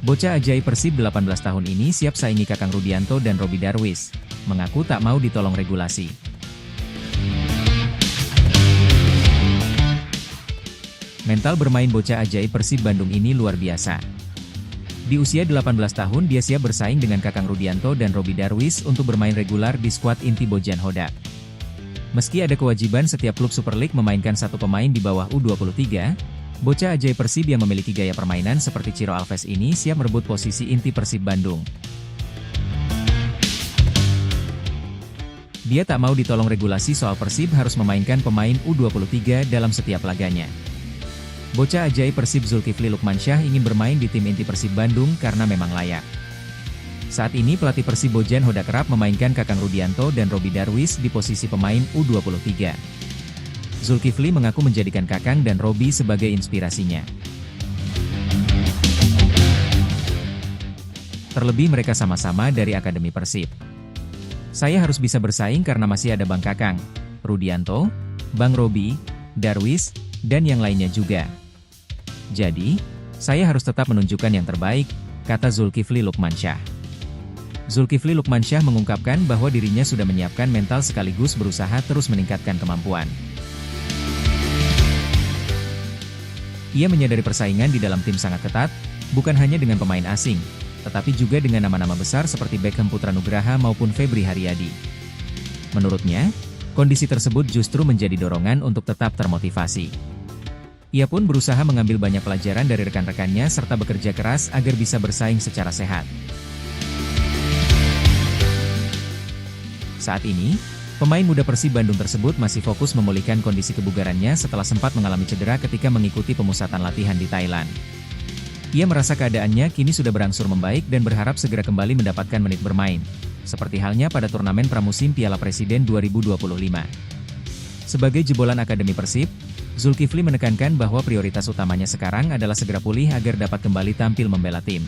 Bocah ajaib Persib 18 tahun ini siap saingi Kakang Rudianto dan Robby Darwish, mengaku tak mau ditolong regulasi. Mental bermain bocah ajaib Persib Bandung ini luar biasa. Di usia 18 tahun dia siap bersaing dengan Kakang Rudianto dan Robby Darwish untuk bermain regular di skuad inti Bojan Hodak. Meski ada kewajiban setiap klub Super League memainkan satu pemain di bawah U23, bocah ajaib Persib yang memiliki gaya permainan seperti Ciro Alves ini siap merebut posisi inti Persib Bandung. Dia tak mau ditolong regulasi soal Persib harus memainkan pemain U23 dalam setiap laganya. Bocah ajaib Persib Zulkifli Lukmansyah ingin bermain di tim inti Persib Bandung karena memang layak. Saat ini pelatih Persib Bojan Hodak kerap memainkan Kakang Rudianto dan Robby Darwish di posisi pemain U23. Zulkifli mengaku menjadikan Kakang dan Robby sebagai inspirasinya. Terlebih mereka sama-sama dari Akademi Persib. Saya harus bisa bersaing karena masih ada Bang Kakang, Rudianto, Bang Robby, Darwish, dan yang lainnya juga. Jadi, saya harus tetap menunjukkan yang terbaik, kata Zulkifli Lukmansyah. Zulkifli Lukmansyah mengungkapkan bahwa dirinya sudah menyiapkan mental sekaligus berusaha terus meningkatkan kemampuan. Ia menyadari persaingan di dalam tim sangat ketat, bukan hanya dengan pemain asing, tetapi juga dengan nama-nama besar seperti Beckham Putra Nugraha maupun Febri Haryadi. Menurutnya, kondisi tersebut justru menjadi dorongan untuk tetap termotivasi. Ia pun berusaha mengambil banyak pelajaran dari rekan-rekannya serta bekerja keras agar bisa bersaing secara sehat. Saat ini, pemain muda Persib Bandung tersebut masih fokus memulihkan kondisi kebugarannya setelah sempat mengalami cedera ketika mengikuti pemusatan latihan di Thailand. Ia merasa keadaannya kini sudah berangsur membaik dan berharap segera kembali mendapatkan menit bermain, seperti halnya pada turnamen pramusim Piala Presiden 2025. Sebagai jebolan Akademi Persib, Zulkifli menekankan bahwa prioritas utamanya sekarang adalah segera pulih agar dapat kembali tampil membela tim.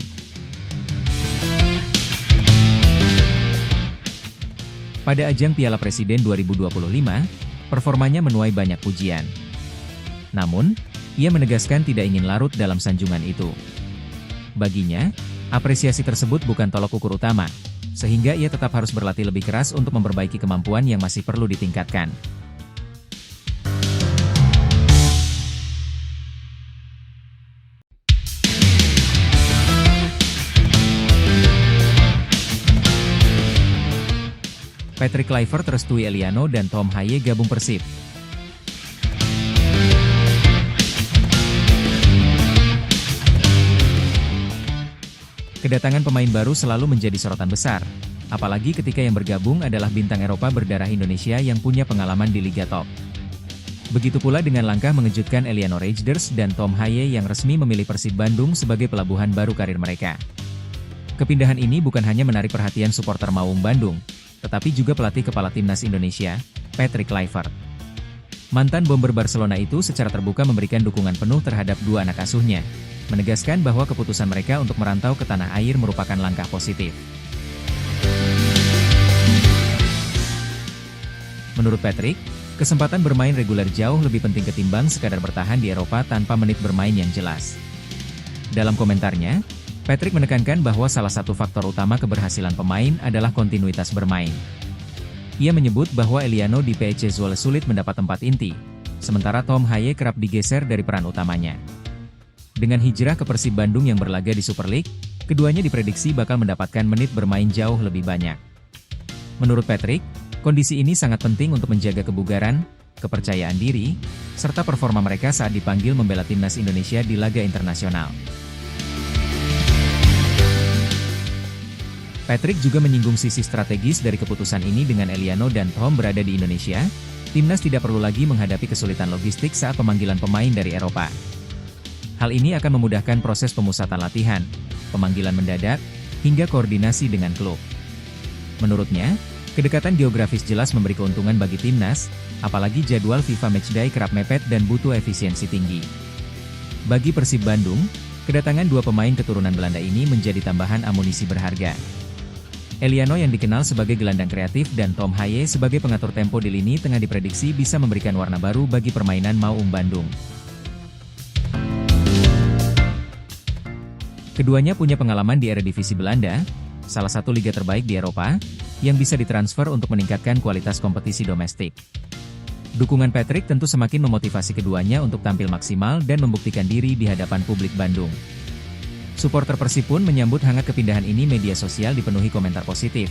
Pada ajang Piala Presiden 2025, performanya menuai banyak pujian. Namun, ia menegaskan tidak ingin larut dalam sanjungan itu. Baginya, apresiasi tersebut bukan tolok ukur utama, sehingga ia tetap harus berlatih lebih keras untuk memperbaiki kemampuan yang masih perlu ditingkatkan. Patrick Kluivert restui Eliano dan Tom Haye gabung Persib. Kedatangan pemain baru selalu menjadi sorotan besar, apalagi ketika yang bergabung adalah bintang Eropa berdarah Indonesia yang punya pengalaman di Liga Top. Begitu pula dengan langkah mengejutkan Eliano Reijnders dan Tom Haye yang resmi memilih Persib Bandung sebagai pelabuhan baru karir mereka. Kepindahan ini bukan hanya menarik perhatian supporter Maung Bandung, tetapi juga pelatih kepala timnas Indonesia, Patrick Kluivert. Mantan bomber Barcelona itu secara terbuka memberikan dukungan penuh terhadap dua anak asuhnya, menegaskan bahwa keputusan mereka untuk merantau ke tanah air merupakan langkah positif. Menurut Patrick, kesempatan bermain reguler jauh lebih penting ketimbang sekadar bertahan di Eropa tanpa menit bermain yang jelas. Dalam komentarnya, Patrick menekankan bahwa salah satu faktor utama keberhasilan pemain adalah kontinuitas bermain. Ia menyebut bahwa Eliano di PEC Zwolle sulit mendapat tempat inti, sementara Tom Haye kerap digeser dari peran utamanya. Dengan hijrah ke Persib Bandung yang berlaga di Super League, keduanya diprediksi bakal mendapatkan menit bermain jauh lebih banyak. Menurut Patrick, kondisi ini sangat penting untuk menjaga kebugaran, kepercayaan diri, serta performa mereka saat dipanggil membela timnas Indonesia di laga internasional. Patrick juga menyinggung sisi strategis dari keputusan ini. Dengan Eliano dan Tom berada di Indonesia, timnas tidak perlu lagi menghadapi kesulitan logistik saat pemanggilan pemain dari Eropa. Hal ini akan memudahkan proses pemusatan latihan, pemanggilan mendadak, hingga koordinasi dengan klub. Menurutnya, kedekatan geografis jelas memberi keuntungan bagi timnas, apalagi jadwal FIFA Matchday kerap mepet dan butuh efisiensi tinggi. Bagi Persib Bandung, kedatangan dua pemain keturunan Belanda ini menjadi tambahan amunisi berharga. Eliano yang dikenal sebagai gelandang kreatif dan Tom Haye sebagai pengatur tempo di lini tengah diprediksi bisa memberikan warna baru bagi permainan Maung Bandung. Keduanya punya pengalaman di Eredivisie Belanda, salah satu liga terbaik di Eropa, yang bisa ditransfer untuk meningkatkan kualitas kompetisi domestik. Dukungan Patrick tentu semakin memotivasi keduanya untuk tampil maksimal dan membuktikan diri di hadapan publik Bandung. Supporter Persib pun menyambut hangat kepindahan ini. Media sosial dipenuhi komentar positif.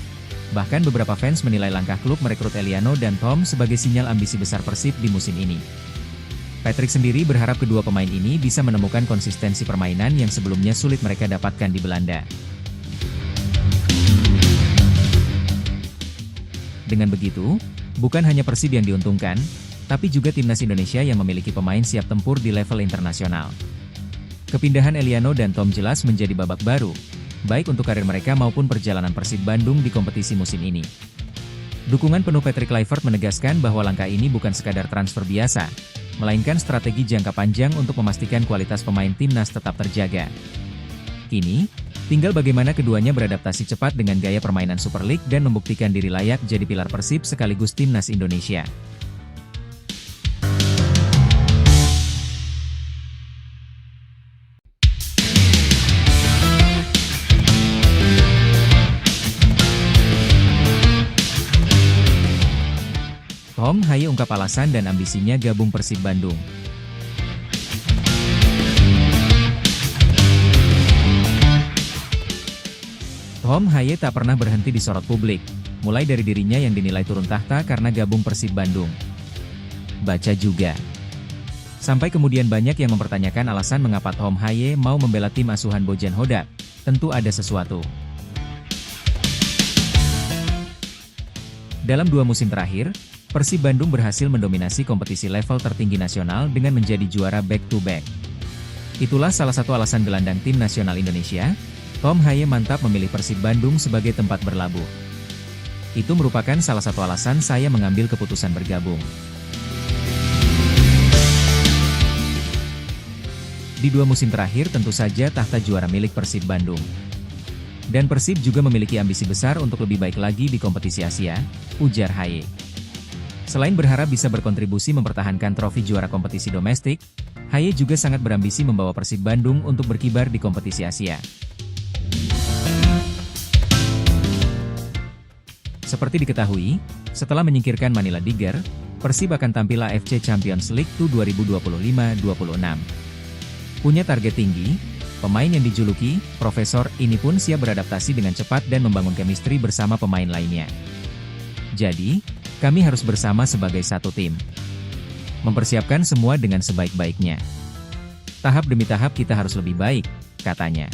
Bahkan beberapa fans menilai langkah klub merekrut Eliano dan Tom sebagai sinyal ambisi besar Persib di musim ini. Patrick sendiri berharap kedua pemain ini bisa menemukan konsistensi permainan yang sebelumnya sulit mereka dapatkan di Belanda. Dengan begitu, bukan hanya Persib yang diuntungkan, tapi juga timnas Indonesia yang memiliki pemain siap tempur di level internasional. Kepindahan Eliano dan Tom jelas menjadi babak baru, baik untuk karir mereka maupun perjalanan Persib Bandung di kompetisi musim ini. Dukungan penuh Patrick Kluivert menegaskan bahwa langkah ini bukan sekadar transfer biasa, melainkan strategi jangka panjang untuk memastikan kualitas pemain timnas tetap terjaga. Kini, tinggal bagaimana keduanya beradaptasi cepat dengan gaya permainan Super League dan membuktikan diri layak jadi pilar Persib sekaligus timnas Indonesia. Tom Haye ungkap alasan dan ambisinya gabung Persib Bandung. Tom Haye tak pernah berhenti disorot publik, mulai dari dirinya yang dinilai turun tahta karena gabung Persib Bandung. Baca juga. Sampai kemudian banyak yang mempertanyakan alasan mengapa Tom Haye mau membela tim asuhan Bojan Hodak. Tentu ada sesuatu. Dalam 2 musim terakhir, Persib Bandung berhasil mendominasi kompetisi level tertinggi nasional dengan menjadi juara back-to-back. Itulah salah satu alasan gelandang tim nasional Indonesia, Tom Haye mantap memilih Persib Bandung sebagai tempat berlabuh. Itu merupakan salah satu alasan saya mengambil keputusan bergabung. Di 2 musim terakhir tentu saja tahta juara milik Persib Bandung. Dan Persib juga memiliki ambisi besar untuk lebih baik lagi di kompetisi Asia, ujar Haye. Selain berharap bisa berkontribusi mempertahankan trofi juara kompetisi domestik, Haye juga sangat berambisi membawa Persib Bandung untuk berkibar di kompetisi Asia. Seperti diketahui, setelah menyingkirkan Manila Tiger, Persib akan tampil AFC Champions League 2025-26. Punya target tinggi, pemain yang dijuluki Profesor ini pun siap beradaptasi dengan cepat dan membangun chemistry bersama pemain lainnya. Jadi, kami harus bersama sebagai satu tim. Mempersiapkan semua dengan sebaik-baiknya. Tahap demi tahap kita harus lebih baik, katanya.